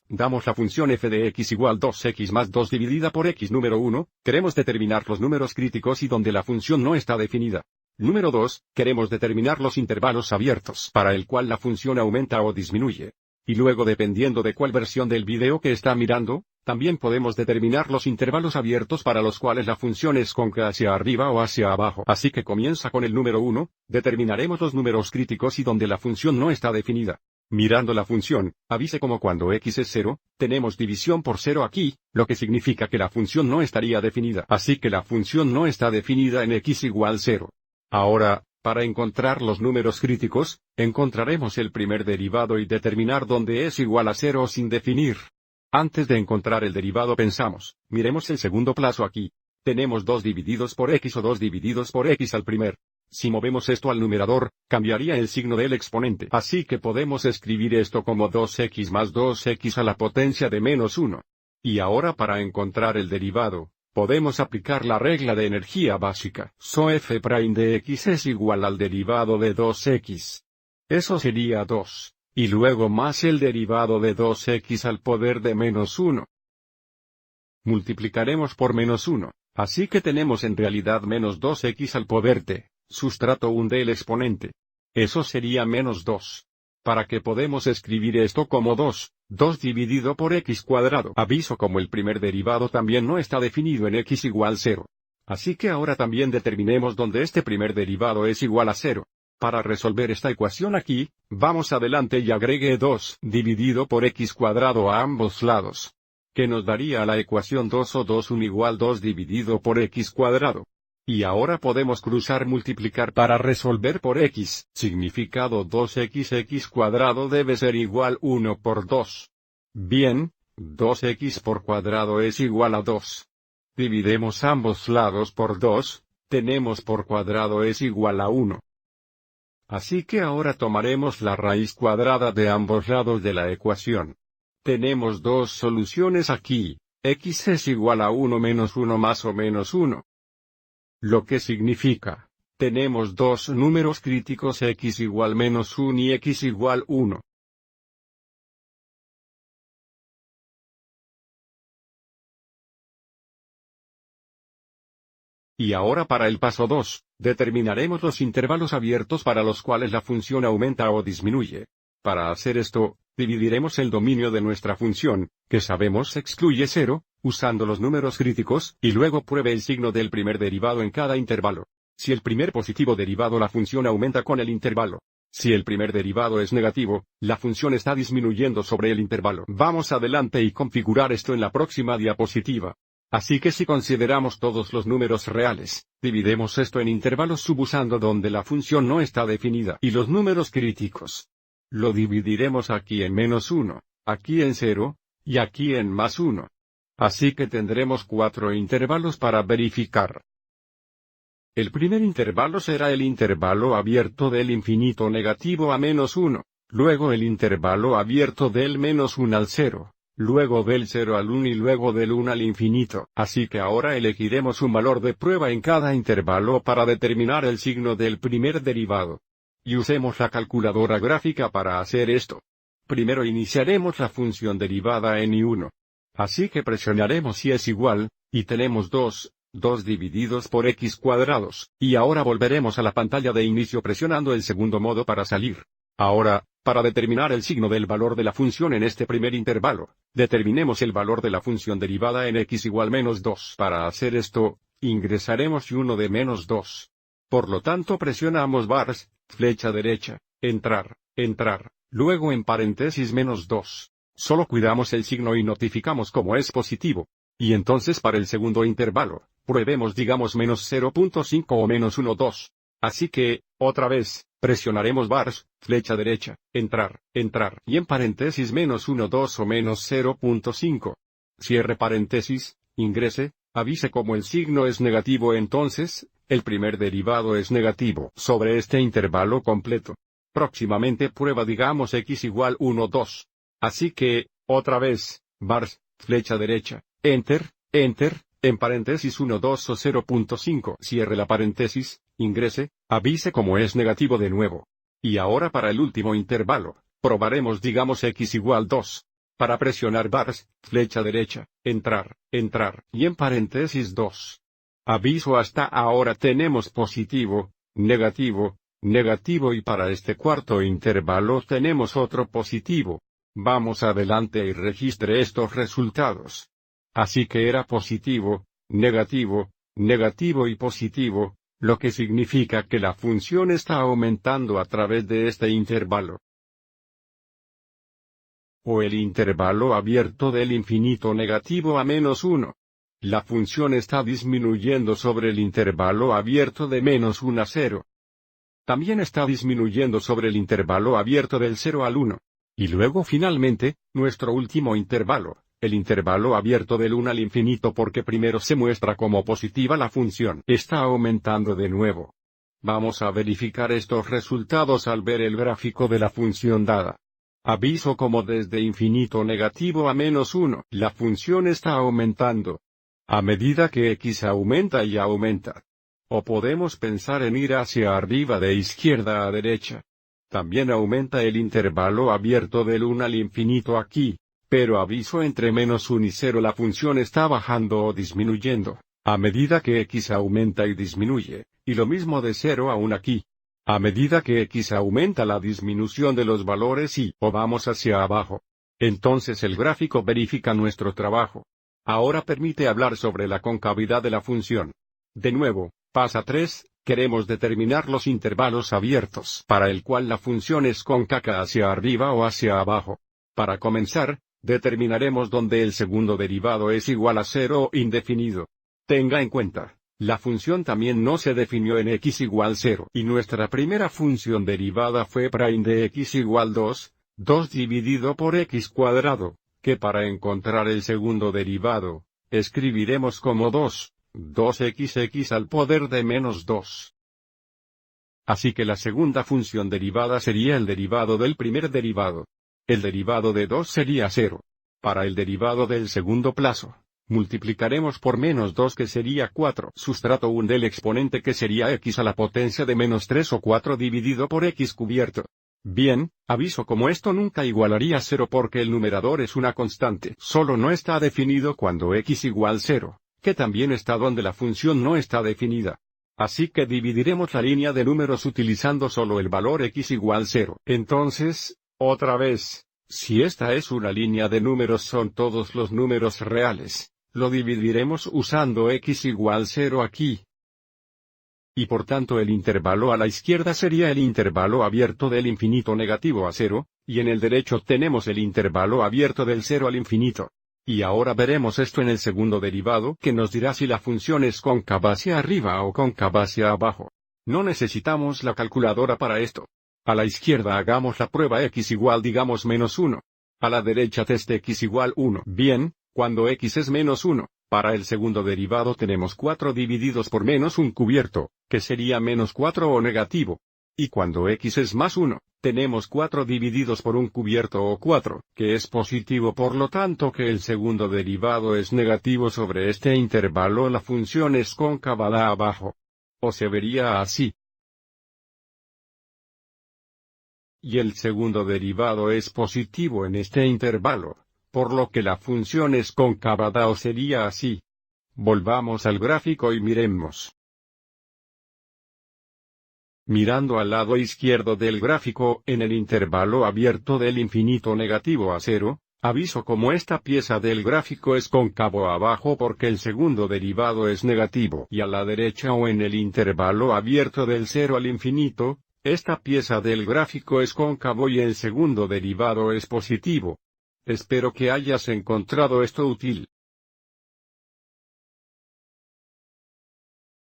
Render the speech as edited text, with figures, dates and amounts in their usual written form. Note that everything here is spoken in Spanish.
Damos la función f de x igual 2x más 2 dividida por x. Número 1, queremos determinar los números críticos y donde la función no está definida. Número 2, queremos determinar los intervalos abiertos para el cual la función aumenta o disminuye. Y luego, dependiendo de cuál versión del video que está mirando, también podemos determinar los intervalos abiertos para los cuales la función es cóncava hacia arriba o hacia abajo. Así que comienza con el número 1, determinaremos los números críticos y donde la función no está definida. Mirando la función, avise como cuando x es 0, tenemos división por 0 aquí, lo que significa que la función no estaría definida. Así que la función no está definida en x igual 0. Ahora, para encontrar los números críticos, encontraremos el primer derivado y determinar dónde es igual a 0 sin definir. Antes de encontrar el derivado pensamos, miremos el segundo plazo aquí. Tenemos 2 divididos por x o 2 divididos por x al primer. Si movemos esto al numerador, cambiaría el signo del exponente. Así que podemos escribir esto como 2x más 2x a la potencia de menos 1. Y ahora para encontrar el derivado, podemos aplicar la regla de energía básica. So f' de x es igual al derivado de 2x. Eso sería 2. Y luego más el derivado de 2x al poder de menos 1. Multiplicaremos por menos 1. Así que tenemos en realidad menos 2x al poder t. Sustrato 1 del exponente. Eso sería menos 2. Para que podemos escribir esto como 2 dividido por x cuadrado. Aviso como el primer derivado también no está definido en x igual 0. Así que ahora también determinemos dónde este primer derivado es igual a 0. Para resolver esta ecuación aquí, vamos adelante y agregue 2 dividido por x cuadrado a ambos lados. Que nos daría la ecuación 2 o 2 igual 2 dividido por x cuadrado. Y ahora podemos cruzar multiplicar para resolver por x. Significado 2x cuadrado debe ser igual 1 por 2. Bien, 2x por cuadrado es igual a 2. Dividemos ambos lados por 2, tenemos por cuadrado es igual a 1. Así que ahora tomaremos la raíz cuadrada de ambos lados de la ecuación. Tenemos dos soluciones aquí, x es igual a 1 menos 1 más o menos 1. Lo que significa, tenemos dos números críticos x igual menos 1 y x igual 1. Y ahora para el paso 2, determinaremos los intervalos abiertos para los cuales la función aumenta o disminuye. Para hacer esto, dividiremos el dominio de nuestra función, que sabemos excluye 0, usando los números críticos, y luego pruebe el signo del primer derivado en cada intervalo. Si el primer positivo derivado la función aumenta con el intervalo. Si el primer derivado es negativo, la función está disminuyendo sobre el intervalo. Vamos adelante y configurar esto en la próxima diapositiva. Así que si consideramos todos los números reales, dividimos esto en intervalos subusando donde la función no está definida. Y los números críticos. Lo dividiremos aquí en menos 1, aquí en 0, y aquí en más 1. Así que tendremos 4 intervalos para verificar. El primer intervalo será el intervalo abierto del infinito negativo a menos 1, luego el intervalo abierto del menos 1 al 0, luego del 0 al 1 y luego del 1 al infinito. Así que ahora elegiremos un valor de prueba en cada intervalo para determinar el signo del primer derivado. Y usemos la calculadora gráfica para hacer esto. Primero iniciaremos la función derivada en I1. Así que presionaremos si es igual, y tenemos 2 divididos por x cuadrados, y ahora volveremos a la pantalla de inicio presionando el segundo modo para salir. Ahora, para determinar el signo del valor de la función en este primer intervalo, determinemos el valor de la función derivada en x igual menos 2. Para hacer esto, ingresaremos y1 de menos 2. Por lo tanto presionamos bars, flecha derecha, entrar, luego en paréntesis menos 2. Solo cuidamos el signo y notificamos como es positivo. Y entonces para el segundo intervalo, pruebemos digamos menos 0.5 o menos 1,2. Así que, otra vez, presionaremos bars, flecha derecha, entrar, y en paréntesis menos 1,2 o menos 0.5. Cierre paréntesis, ingrese, avise como el signo es negativo entonces, el primer derivado es negativo sobre este intervalo completo. Próximamente prueba digamos x igual 1,2. Así que, otra vez, bars, flecha derecha, enter, en paréntesis 1,2 o 0.5. Cierre la paréntesis, ingrese, avise como es negativo de nuevo. Y ahora para el último intervalo, Probaremos digamos x igual 2. Para presionar bars, flecha derecha, entrar, y en paréntesis 2. Aviso hasta ahora tenemos positivo, negativo, negativo y para este cuarto intervalo tenemos otro positivo. Vamos adelante y registre estos resultados. Así que era positivo, negativo, negativo y positivo, lo que significa que la función está aumentando a través de este intervalo. O el intervalo abierto del infinito negativo a -1. La función está disminuyendo sobre el intervalo abierto de -1 a 0. También está disminuyendo sobre el intervalo abierto del 0 al 1. Y luego finalmente, nuestro último intervalo, el intervalo abierto del 1 al infinito porque primero se muestra como positiva la función está aumentando de nuevo. Vamos a verificar estos resultados al ver el gráfico de la función dada. Aviso como desde infinito negativo a -1, la función está aumentando. A medida que x aumenta y aumenta. O podemos pensar en ir hacia arriba de izquierda a derecha. También aumenta el intervalo abierto del 1 al infinito aquí, pero aviso entre -1 y 0 la función está bajando o disminuyendo, a medida que x aumenta y disminuye, y lo mismo de 0 a 1 aquí. A medida que x aumenta la disminución de los valores y o vamos hacia abajo. Entonces el gráfico verifica nuestro trabajo. Ahora permite hablar sobre la concavidad de la función. De nuevo, pasa 3, queremos determinar los intervalos abiertos para el cual la función es cóncava hacia arriba o hacia abajo. Para comenzar, determinaremos dónde el segundo derivado es igual a 0 o indefinido. Tenga en cuenta. La función también no se definió en x igual 0 y nuestra primera función derivada fue prime de x igual 2, 2 dividido por x cuadrado, que para encontrar el segundo derivado, escribiremos como 2x al poder de -2. Así que la segunda función derivada sería el derivado del primer derivado. El derivado de 2 sería 0. Para el derivado del segundo plazo, multiplicaremos por -2 que sería 4 sustrato 1 del exponente que sería x a la potencia de -3 o 4 dividido por x cubierto. Bien, aviso como esto nunca igualaría 0 porque el numerador es una constante. Solo no está definido cuando x igual 0, que también está donde la función no está definida. Así que dividiremos la línea de números utilizando solo el valor x igual 0. Entonces, otra vez, si esta es una línea de números son todos los números reales. Lo dividiremos usando x igual 0 aquí. Y por tanto el intervalo a la izquierda sería el intervalo abierto del infinito negativo a 0, y en el derecho tenemos el intervalo abierto del 0 al infinito. Y ahora veremos esto en el segundo derivado que nos dirá si la función es cóncava hacia arriba o cóncava hacia abajo. No necesitamos la calculadora para esto. A la izquierda hagamos la prueba x igual digamos -1. A la derecha test x igual 1. Bien. Cuando x es -1, para el segundo derivado tenemos 4 divididos por -1 cubierto, que sería -4 o negativo. Y cuando x es +1, tenemos 4 divididos por 1 cubierto o 4, que es positivo por lo tanto que el segundo derivado es negativo sobre este intervalo la función es cóncava abajo. O se vería así. Y el segundo derivado es positivo en este intervalo. Por lo que la función es cóncava o sería así. Volvamos al gráfico y miremos. Mirando al lado izquierdo del gráfico, en el intervalo abierto del infinito negativo a 0, aviso como esta pieza del gráfico es cóncavo abajo porque el segundo derivado es negativo y a la derecha o en el intervalo abierto del 0 al infinito, esta pieza del gráfico es cóncavo y el segundo derivado es positivo. Espero que hayas encontrado esto útil.